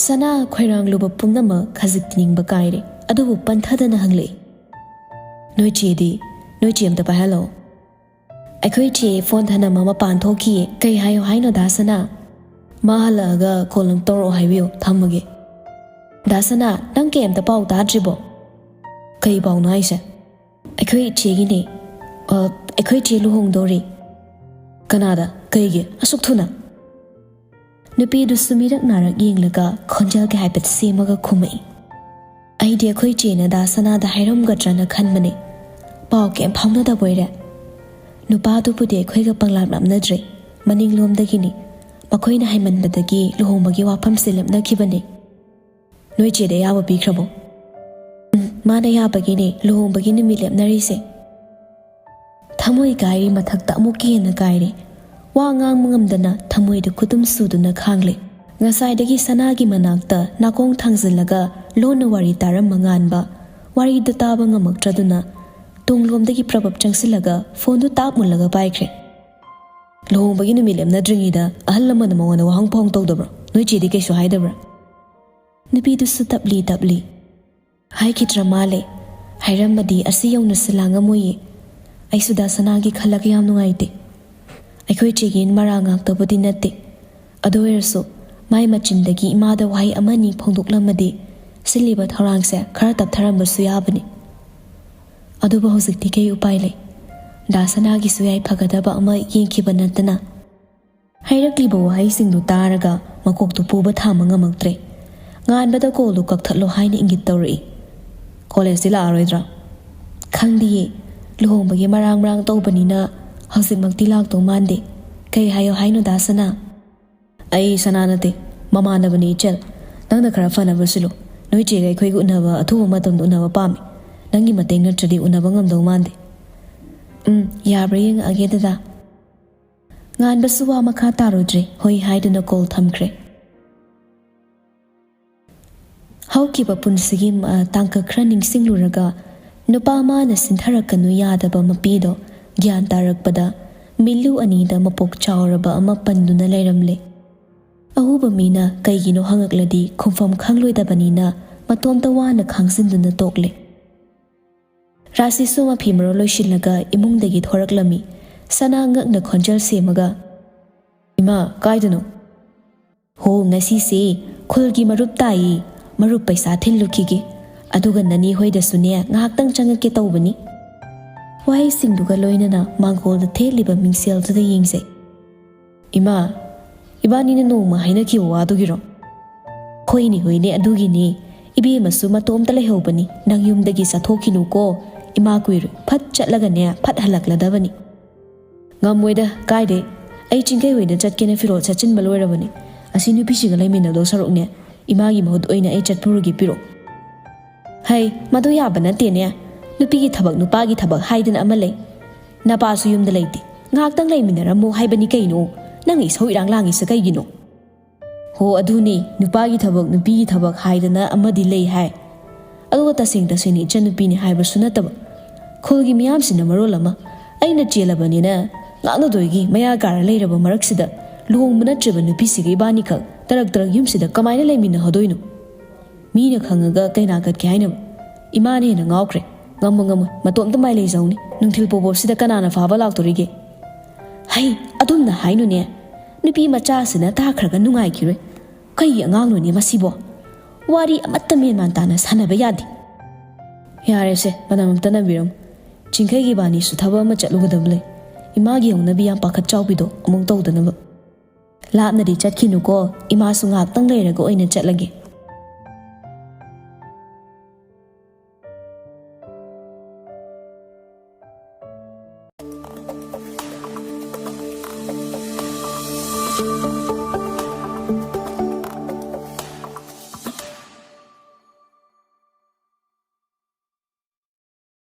ꯁꯅꯥ ꯈꯣꯏꯔꯥꯡꯂꯨꯕ ꯄꯨꯝꯅꯃꯛ ꯈꯖꯤꯛ ꯇꯤꯅꯤꯡꯕ ꯀꯥꯏꯔꯦ ꯑꯗꯨꯕꯨ ꯄꯟꯊꯗꯅ ꯍꯪꯂꯛꯏ ꯅꯣꯏ ꯆꯦ ꯑꯝꯇ ꯄꯥꯏꯍꯜꯂꯛꯑꯣ ꯑꯩꯈꯣꯏ ꯆꯦ ꯐꯣꯟ ꯊꯅꯝꯃ ꯃꯄꯥꯟ ꯊꯣꯛꯈꯤꯌꯦ ꯀꯩ ꯍꯥꯏꯌꯣ ꯍꯥꯏꯅꯣ ꯗꯥ ꯁꯅꯥ ꯃꯥ ꯍꯜꯂꯛꯑꯒ ꯀꯣꯜ ꯑꯃꯨꯛ ꯇꯧꯔꯛꯑꯣ ꯍꯥꯏꯕꯤꯌꯨ ꯊꯝꯃꯒꯦ ꯗꯥ ꯁꯅꯥ ꯅꯪ ꯀꯩꯝꯇ ꯄꯥꯎ ꯇꯥꯗ꯭ꯔꯤꯕꯣ ꯀꯩ ꯄꯥꯎꯅꯣ ꯍꯥꯏꯁꯦ ꯑꯩꯈꯣꯏ ꯏꯆꯦꯒꯤꯅꯦ ꯑꯩꯈꯣꯏ ꯏꯆꯦ ꯂꯨꯍꯣꯡꯗꯧꯔꯤ ꯀꯅꯥꯗ ꯀꯩꯒꯤ ꯑꯁꯨꯛ ꯊꯨꯅ ꯅꯨꯄꯤꯗꯨꯁꯨ ꯃꯤꯔꯛ ꯅꯥꯔꯛ ꯌꯦꯡꯂꯒ ꯈꯣꯟꯖꯦꯜꯒ ꯍꯥꯏꯐꯦꯠ ꯁꯦꯝꯃꯒ ꯈꯨꯝꯃꯛꯏ ꯑꯩꯗꯤ ꯑꯩꯈꯣꯏ ꯆꯦꯅ ꯗꯥ ꯁꯅꯥꯗ ꯍꯥꯏꯔꯝꯒꯗ꯭ꯔꯅ ꯈꯟꯕꯅꯦ ꯄꯥꯎ ꯀꯩꯝ ꯐꯥꯎꯅꯗꯕꯣꯏꯔꯦ ꯅꯨꯄꯥꯗꯨꯕꯨꯗꯤ ꯑꯩꯈꯣꯏꯒ ꯄꯪꯂꯥꯞꯅꯗ꯭ꯔꯦ ꯃꯅꯤꯡꯂꯣꯝꯗꯒꯤꯅꯤ ꯃꯈꯣꯏꯅ ꯍꯥꯏꯃꯟꯕꯗꯒꯤ ꯂꯨꯍꯣꯡꯕꯒꯤ ꯋꯥꯐꯝꯁꯦ ꯂꯦꯞꯅꯈꯤꯕꯅꯦ ꯅꯣꯏ ꯆꯦꯗ ꯑꯌꯥꯕ ꯄꯤꯈ꯭ꯔꯕꯣ ꯃꯥꯅ ꯌꯥꯕꯒꯤꯅꯦ ꯂꯨꯍꯣꯡꯕꯒꯤ ꯅꯨꯃꯤꯠ ꯂꯦꯞꯅꯔꯤꯁꯦ ꯊꯃꯣꯏ ꯀꯥꯏꯔꯤ ꯃꯊꯛꯇ ꯑꯃꯨꯛ ꯍꯦꯟꯅ ꯀꯥꯏꯔꯦ ꯋꯥ ꯉꯥꯡꯕ ꯉꯝꯗꯅ ꯊꯃꯣꯏꯗ ꯈꯨꯗꯨꯝ ꯁꯨꯗꯨꯅ ꯈꯥꯡꯂꯦ ꯉꯁꯥꯏꯗꯒꯤ ꯁꯅꯥꯒꯤ ꯃꯅꯥꯛꯇ ꯅꯥꯀꯣꯡ ꯊꯥꯡꯖꯤꯜꯂꯒ ꯂꯣꯟꯅ ꯋꯥꯔꯤ ꯇꯥꯔꯝꯕ ꯉꯥꯟꯕ ꯋꯥꯔꯤꯗꯨ ꯇꯥꯕ ꯉꯝꯃꯛꯇ꯭ꯔꯗꯨꯅ ꯇꯨꯡꯂꯣꯝꯗꯒꯤ ꯄ꯭ꯔꯕꯞ ꯆꯪꯁꯤꯜꯂꯒ ꯐꯣꯟꯗꯨ ꯇꯥꯞ ꯃꯨꯜꯂꯒ ꯄꯥꯏꯈ꯭ꯔꯦ ꯂꯨꯍꯣꯡꯕꯒꯤ ꯅꯨꯃꯤꯠ ꯂꯦꯞꯅꯗ꯭ꯔꯤꯉꯩꯗ ꯑꯍꯜ ꯂꯃꯟꯅ ꯃꯉꯣꯟꯗ ꯋꯥꯍꯪ ꯐꯥꯎꯪ ꯇꯧꯗꯕ꯭ꯔꯥ ꯅꯣꯏ ꯆꯦꯗꯤ ꯀꯩꯁꯨ ꯍꯥꯏꯗꯕ꯭ꯔꯥ ꯅꯨꯄꯤꯗꯨꯁꯨ ꯇꯞꯂꯤ ꯇꯞꯂꯤ ꯍꯥꯏꯈꯤꯗ꯭ꯔ ꯃꯥꯜꯂꯦ ꯍꯥꯏꯔꯝꯃꯗꯤ ꯑꯁꯤ ꯌꯧꯅꯁꯨ ꯂꯥꯡꯉꯝꯃꯣꯏꯌꯦ ꯑꯩꯁꯨ ꯗꯥ ꯁꯅꯥꯒꯤ ꯈꯜꯂꯒ ꯌꯥꯝ ꯅꯨꯡꯉꯥꯏꯇꯦ ꯑꯩꯈꯣꯏ ꯆꯦꯒꯤ ꯃꯔꯥ ꯉꯥꯛꯇꯕꯨꯗꯤ ꯅꯠꯇꯦ ꯑꯗꯨ ꯑꯣꯏꯔꯁꯨ ꯃꯥꯏ ꯃꯆꯤꯟꯗꯒꯤ ꯏꯃꯥꯗ ꯋꯥꯍꯩ ꯑꯃꯅꯤ ꯐꯣꯡꯗꯣꯛꯂꯝꯃꯗꯤ ꯁꯤꯜꯂꯤꯕ ꯊꯧꯔꯥꯡꯁꯦ ꯈꯔ ꯇꯞꯊꯔꯝꯕꯁꯨ ꯌꯥꯕꯅꯤ ꯑꯗꯨꯕꯨ ꯍꯧꯖꯤꯛꯇꯤ ꯀꯩ ꯎꯄꯥꯏ ꯂꯩ ꯗꯥ ꯁꯅꯥꯒꯤꯁꯨ ꯌꯥꯏ ꯐꯒꯗꯕ ꯑꯃ ꯌꯦꯡꯈꯤꯕ ꯅꯠꯇꯅ ꯍꯥꯏꯔꯛꯂꯤꯕ ꯋꯥꯍꯩꯁꯤꯡꯗꯨ ꯇꯥꯔꯒ ꯃꯀꯣꯛꯇꯨ ꯄꯨꯕ ꯊꯥꯡꯕ ꯉꯝꯃꯛꯇ꯭ꯔꯦ ꯉꯥꯟꯕꯗ ꯀꯣꯜꯗꯨ ꯀꯛꯊꯠꯂꯣ ꯍꯥꯏꯅ ꯏꯪꯒꯤꯠ ꯇꯧꯔꯛꯏ ꯀꯣꯂꯦꯖꯇꯤ ꯂꯥꯛꯑꯔꯣꯏꯗ꯭ꯔꯥ ꯈꯪꯗꯤꯌꯦ ꯂꯨꯍꯣꯡꯕꯒꯤ ꯃꯔꯥꯡ ꯇꯧꯕꯅꯤꯅ ꯍꯧꯖꯤꯛꯃꯛꯇꯤ ꯂꯥꯛꯇꯧ ꯃꯥꯟꯗꯦ ꯀꯩ ꯍꯥꯏꯌꯣ ꯍꯥꯏꯅꯣ ꯗꯥ ꯁꯅꯥ ꯑꯩ ꯁꯅꯥ ꯅꯠꯇꯦ ꯃꯃꯥꯟꯅꯕꯅꯤ ꯏꯆꯜ ꯅꯪꯅ ꯈꯔ ꯐꯅꯕ ꯁꯤꯜꯂꯨ ꯅꯣꯏ ꯆꯦꯒ ꯑꯩꯈꯣꯏꯒ ꯎꯅꯕ ꯑꯊꯨꯕ ꯃꯇꯝꯗ ꯎꯅꯕ ꯄꯥꯝꯃꯤ ꯅꯪꯒꯤ ꯃꯇꯦꯡ ꯅꯠꯇ꯭ꯔꯗꯤ ꯎꯅꯕ ꯉꯝꯗꯧ ꯃꯥꯟꯗꯦ ꯌꯥꯕ꯭ꯔꯥ ꯌꯦꯡꯉꯛꯑꯒꯦ ꯗꯗꯥ ꯉꯥꯟꯕꯁꯨ ꯋꯥ ꯃꯈꯥ ꯇꯥꯔꯨꯗ꯭ꯔꯦ ꯍꯣꯏ ꯍꯥꯏꯗꯨꯅ ꯀꯣꯜ ꯊꯝꯈ꯭ꯔꯦ ꯍꯧꯈꯤꯕ ꯄꯨꯟꯁꯤꯒꯤ ꯇꯥꯡꯀꯛ ꯈꯔ ꯅꯤꯡꯁꯤꯡꯂꯨꯔꯒ ꯅꯨꯄꯥ ꯃꯥꯅ ꯁꯤꯟꯊꯔꯛꯀꯅꯨ ꯌꯥꯗꯕ ꯃꯄꯤꯗꯣ ꯒ꯭ꯌꯥꯟ ꯇꯥꯔꯛꯄꯗ ꯃꯤꯜꯂꯨ ꯑꯅꯤꯗ ꯃꯄꯣꯛ ꯆꯥꯎꯔꯕ ꯑꯃ ꯄꯟꯗꯨꯅ ꯂꯩꯔꯝꯂꯦ ꯑꯍꯨꯕ ꯃꯤꯅ ꯀꯩꯒꯤꯅꯣ ꯍꯪꯉꯛꯂꯗꯤ ꯈꯨꯝꯐꯝ ꯈꯪꯂꯣꯏꯗꯕꯅꯤꯅ ꯃꯇꯣꯝꯇ ꯋꯥꯅ ꯈꯥꯡꯖꯤꯟꯗꯨꯅ ꯇꯣꯛꯂꯦ ꯔꯥꯁꯤꯁꯨ ꯃꯐꯤ ꯃꯔꯣꯜ ꯂꯣꯏꯁꯤꯜꯂꯒ ꯏꯃꯨꯡꯗꯒꯤ ꯊꯣꯔꯛꯂꯝꯃꯤ ꯁꯅꯥ ꯉꯛꯅ ꯈꯣꯟꯖꯦꯜ ꯁꯦꯝꯃꯒ ꯏꯃꯥ ꯀꯥꯏꯗꯅꯣ ꯍꯣ ꯉꯁꯤꯁꯦ ꯈꯨꯜꯒꯤ ꯃꯔꯨꯞ ꯇꯥꯏꯌꯦ ꯃꯔꯨꯞ ꯄꯩꯁꯥ ꯊꯤꯜꯂꯨꯈꯤꯒꯦ ꯑꯗꯨꯒ ꯅꯅꯤ ꯍꯣꯏꯗꯁꯨꯅꯦ ꯉꯥꯏꯍꯥꯛꯇꯪ ꯆꯪꯉꯛꯀꯦ ꯇꯧꯕꯅꯤ ꯋꯥꯍꯩꯁꯤꯡꯗꯨꯒ ꯂꯣꯏꯅꯅ ꯃꯥꯡꯒꯣꯜꯗ ꯊꯦꯠꯂꯤꯕ ꯃꯤꯡꯁꯦꯜꯗꯨꯗ ꯌꯦꯡꯖꯩ ꯏꯃꯥ ꯏꯕꯥꯅꯤꯅ ꯅꯣꯡꯃ ꯍꯥꯏꯅꯈꯤꯕ ꯋꯥꯗꯨꯒꯤꯔꯣ ꯍꯣꯏꯅꯦ ꯑꯗꯨꯒꯤꯅꯦ ꯏꯕꯦꯝꯃꯁꯨ ꯃꯇꯣꯝꯇ ꯂꯩꯍꯧꯕꯅꯤ ꯅꯪ ꯌꯨꯝꯗꯒꯤ ꯆꯠꯊꯣꯛꯈꯤꯅꯨꯀꯣ ꯏꯃꯥ ꯀꯨꯏꯔꯣꯏ ꯐꯠ ꯆꯠꯂꯒꯅꯦ ꯐꯠ ꯍꯜꯂꯛꯂꯗꯕꯅꯤ ꯉꯝꯃꯣꯏꯗ ꯀꯥꯏꯗꯩ ꯑꯩ ꯆꯤꯡꯈꯩ ꯍꯣꯏꯗ ꯆꯠꯀꯦꯅ ꯐꯤꯔꯣꯜ ꯁꯦꯠꯆꯤꯟꯕ ꯂꯣꯏꯔꯕꯅꯤ ꯑꯁꯤ ꯅꯨꯄꯤꯁꯤꯒ ꯂꯩꯃꯤꯟꯅꯗꯧ ꯁꯔꯨꯛꯅꯦ ꯏꯃꯥꯒꯤ ꯃꯍꯨꯠ ꯑꯣꯏꯅ ꯑꯩ ꯆꯠꯄꯨꯔꯒꯦ ꯄꯤꯔꯛꯑꯣ ꯍꯩ ꯃꯗꯨ ꯌꯥꯕ ꯅꯠꯇꯦꯅꯦ ꯅꯨꯄꯤꯒꯤ ꯊꯕꯛ ꯅꯨꯄꯥꯒꯤ ꯊꯕꯛ ꯍꯥꯏꯗꯅ ꯑꯃ ꯂꯩ ꯅꯄꯥꯁꯨ ꯌꯨꯝꯗ ꯂꯩꯇꯦ ꯉꯥꯏꯍꯥꯛꯇꯪ ꯂꯩꯃꯤꯟꯅꯔꯝꯃꯨ ꯍꯥꯏꯕꯅꯤ ꯀꯩꯅꯣ ꯅꯪ ꯏꯁꯧ ꯏꯔꯥꯡ ꯂꯥꯡꯉꯤꯁꯦ ꯀꯩꯒꯤꯅꯣ ꯍꯣ ꯑꯗꯨꯅꯦ ꯅꯨꯄꯥꯒꯤ ꯊꯕꯛ ꯅꯨꯄꯤꯒꯤ ꯊꯕꯛ ꯍꯥꯏꯗꯅ ꯑꯃꯗꯤ ꯂꯩ ꯍꯥꯏ ꯑꯗꯨꯒ ꯇꯁꯦꯡ ꯇꯁꯦꯡꯅ ꯏꯆꯟꯅꯨꯄꯤꯅꯤ ꯍꯥꯏꯕꯁꯨ ꯅꯠꯇꯕ ꯈꯨꯜꯒꯤ ꯃꯤꯌꯥꯝꯁꯤꯅ ꯃꯔꯣꯜ ꯑꯃ ꯑꯩꯅ ꯆꯦꯜꯂꯕꯅꯤꯅ ꯉꯥꯛꯅꯗꯣꯏꯒꯤ ꯃꯌꯥ ꯀꯥꯔ ꯂꯩꯔꯕ ꯃꯔꯛꯁꯤꯗ ꯂꯨꯍꯣꯡꯕ ꯅꯠꯇ꯭ꯔꯤꯕ ꯅꯨꯄꯤꯁꯤꯒ ꯏꯕꯥꯅꯤꯈꯛ ꯇꯔꯛ ꯌꯨꯝꯁꯤꯗ ꯀꯃꯥꯏꯅ ꯂꯩꯃꯤꯟꯅꯍꯧꯗꯣꯏꯅꯣ ꯃꯤꯅ ꯈꯪꯉꯒ ꯀꯩꯅꯥꯀꯠꯀꯦ ꯍꯥꯏꯅꯕ ꯏꯃꯥꯅ ꯍꯦꯟꯅ ꯉꯥꯎꯈ꯭ꯔꯦ ꯉꯝꯃꯣꯏ ꯃꯇꯣꯝꯇ ꯃꯥꯏ ꯂꯩꯖꯧꯅꯤ ꯅꯨꯡꯊꯤꯜ ꯄꯣꯕꯣꯞꯁꯤꯗ ꯀꯅꯥꯅ ꯐꯥꯕ ꯂꯥꯛꯇꯣꯔꯤꯒꯦ ꯍꯩ ꯑꯗꯨꯝꯅ ꯍꯥꯏꯅꯨꯅꯦ ꯅꯨꯄꯤ ꯃꯆꯥꯁꯤꯅ ꯇꯥꯈ꯭ꯔꯒ ꯅꯨꯡꯉꯥꯏꯈꯤꯔꯣꯏ ꯀꯩꯒꯤ ꯑꯉꯥꯡꯅꯣꯅꯦ ꯃꯁꯤꯕꯣ ꯋꯥꯔꯤ ꯑꯃꯠꯇ ꯃꯦꯟꯃꯥꯟ ꯇꯥꯅ ꯁꯥꯟꯅꯕ ꯌꯥꯗꯦ ꯌꯥꯔꯦꯁꯦ ꯃꯅꯝ ꯑꯝꯇ ꯅꯝꯕꯤꯔꯝꯃꯨ ꯆꯤꯡꯈꯩꯒꯤ ꯕꯥꯅꯤꯁꯨ ꯊꯕꯛ ꯑꯃ ꯆꯠꯂꯨꯒꯗꯕ ꯂꯩ ꯏꯃꯥꯒꯤ ꯍꯧꯅꯕꯤ ꯌꯥꯝ ꯄꯥꯈꯠ ꯆꯥꯎꯕꯤꯗꯣ ꯑꯃꯨꯛ ꯇꯧꯗꯅꯕ ꯂꯥꯞꯅꯗꯤ ꯆꯠꯈꯤꯅꯨꯀꯣ ꯏꯃꯥꯁꯨ ꯉꯥꯏꯍꯥꯛꯇꯪ ꯂꯩꯔꯒ ꯑꯣꯏꯅ ꯆꯠꯂꯒꯦ